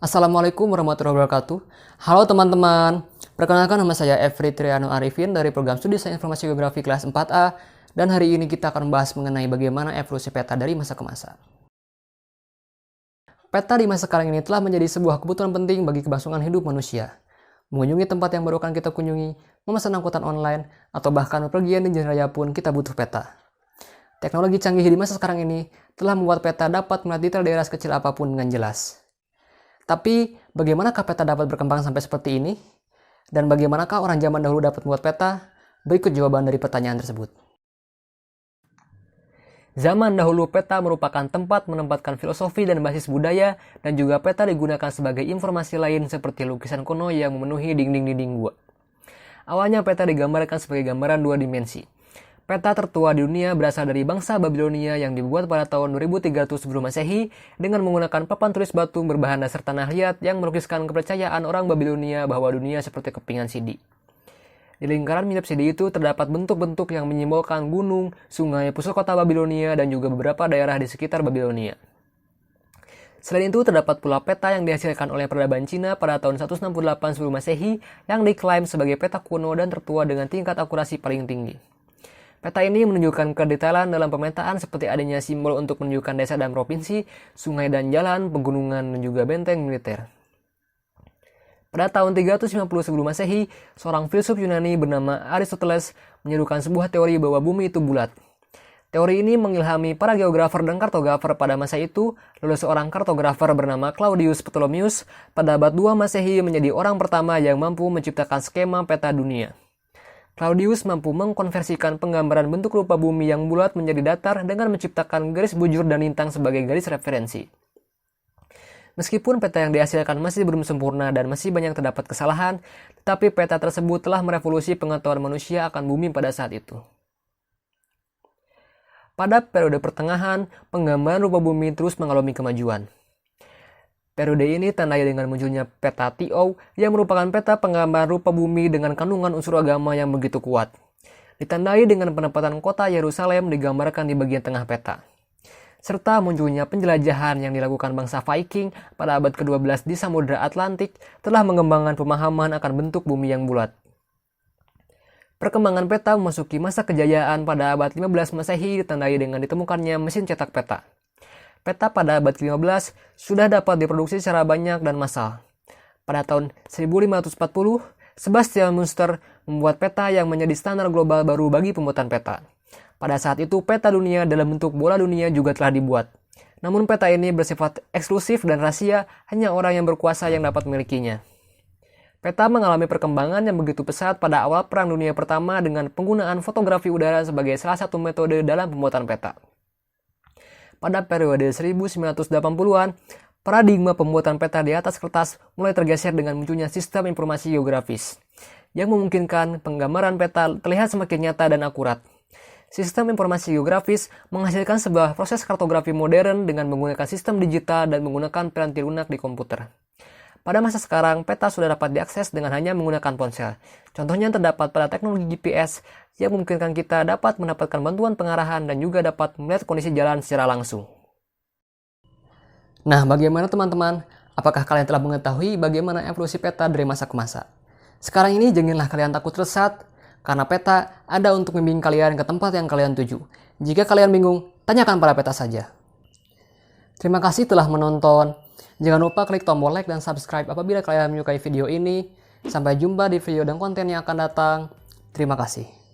Assalamualaikum warahmatullahi wabarakatuh. Halo teman-teman, perkenalkan nama saya Efri Triano Arifin dari program Studi Sains Informasi Geografi kelas 4A, dan hari ini kita akan membahas mengenai bagaimana evolusi peta dari masa ke masa. Peta di masa sekarang ini telah menjadi sebuah kebutuhan penting bagi keberlangsungan hidup manusia. Mengunjungi tempat yang baru akan kita kunjungi, memesan angkutan online, atau bahkan bepergian di jalan raya pun kita butuh peta. Teknologi canggih di masa sekarang ini telah membuat peta dapat melihat detail daerah sekecil apapun dengan jelas. Tapi, bagaimanakah peta dapat berkembang sampai seperti ini? Dan bagaimanakah orang zaman dahulu dapat membuat peta? Berikut jawaban dari pertanyaan tersebut. Zaman dahulu peta merupakan tempat menempatkan filosofi dan basis budaya, dan juga peta digunakan sebagai informasi lain seperti lukisan kuno yang memenuhi dinding-dinding gua. Awalnya peta digambarkan sebagai gambaran dua dimensi. Peta tertua di dunia berasal dari bangsa Babilonia yang dibuat pada tahun 2300 sebelum Masehi dengan menggunakan papan tulis batu berbahan dasar tanah liat yang melukiskan kepercayaan orang Babilonia bahwa dunia seperti kepingan CD. Di lingkaran mirip CD itu terdapat bentuk-bentuk yang menyimbolkan gunung, sungai, pusat kota Babilonia, dan juga beberapa daerah di sekitar Babilonia. Selain itu terdapat pula peta yang dihasilkan oleh peradaban Cina pada tahun 168 sebelum Masehi yang diklaim sebagai peta kuno dan tertua dengan tingkat akurasi paling tinggi. Peta ini menunjukkan kedetailan dalam pemetaan seperti adanya simbol untuk menunjukkan desa dan provinsi, sungai dan jalan, pegunungan, dan juga benteng militer. Pada tahun 350 sebelum Masehi, seorang filsuf Yunani bernama Aristoteles menyerukan sebuah teori bahwa bumi itu bulat. Teori ini mengilhami para geografer dan kartografer pada masa itu, lalu seorang kartografer bernama Claudius Ptolemaeus pada abad 2 Masehi menjadi orang pertama yang mampu menciptakan skema peta dunia. Claudius mampu mengkonversikan penggambaran bentuk rupa bumi yang bulat menjadi datar dengan menciptakan garis bujur dan lintang sebagai garis referensi. Meskipun peta yang dihasilkan masih belum sempurna dan masih banyak terdapat kesalahan, tetapi peta tersebut telah merevolusi pengetahuan manusia akan bumi pada saat itu. Pada periode pertengahan, penggambaran rupa bumi terus mengalami kemajuan. Periode ini tandai dengan munculnya peta Tiou yang merupakan peta penggambaran rupa bumi dengan kandungan unsur agama yang begitu kuat. Ditandai dengan penempatan kota Yerusalem digambarkan di bagian tengah peta. Serta munculnya penjelajahan yang dilakukan bangsa Viking pada abad ke-12 di Samudra Atlantik telah mengembangkan pemahaman akan bentuk bumi yang bulat. Perkembangan peta memasuki masa kejayaan pada abad 15 Masehi ditandai dengan ditemukannya mesin cetak peta. Peta pada abad ke-15 sudah dapat diproduksi secara banyak dan massal. Pada tahun 1540, Sebastian Münster membuat peta yang menjadi standar global baru bagi pembuatan peta. Pada saat itu, peta dunia dalam bentuk bola dunia juga telah dibuat. Namun peta ini bersifat eksklusif dan rahasia, hanya orang yang berkuasa yang dapat memilikinya. Peta mengalami perkembangan yang begitu pesat pada awal Perang Dunia Pertama dengan penggunaan fotografi udara sebagai salah satu metode dalam pembuatan peta. Pada periode 1980-an, paradigma pembuatan peta di atas kertas mulai tergeser dengan munculnya sistem informasi geografis, yang memungkinkan penggambaran peta terlihat semakin nyata dan akurat. Sistem informasi geografis menghasilkan sebuah proses kartografi modern dengan menggunakan sistem digital dan menggunakan piranti lunak di komputer. Pada masa sekarang, peta sudah dapat diakses dengan hanya menggunakan ponsel. Contohnya terdapat pada teknologi GPS yang memungkinkan kita dapat mendapatkan bantuan pengarahan dan juga dapat melihat kondisi jalan secara langsung. Nah, bagaimana teman-teman? Apakah kalian telah mengetahui bagaimana evolusi peta dari masa ke masa? Sekarang ini janganlah kalian takut tersesat, karena peta ada untuk membimbing kalian ke tempat yang kalian tuju. Jika kalian bingung, tanyakan pada peta saja. Terima kasih telah menonton. Jangan lupa klik tombol like dan subscribe apabila kalian menyukai video ini. Sampai jumpa di video dan konten yang akan datang. Terima kasih.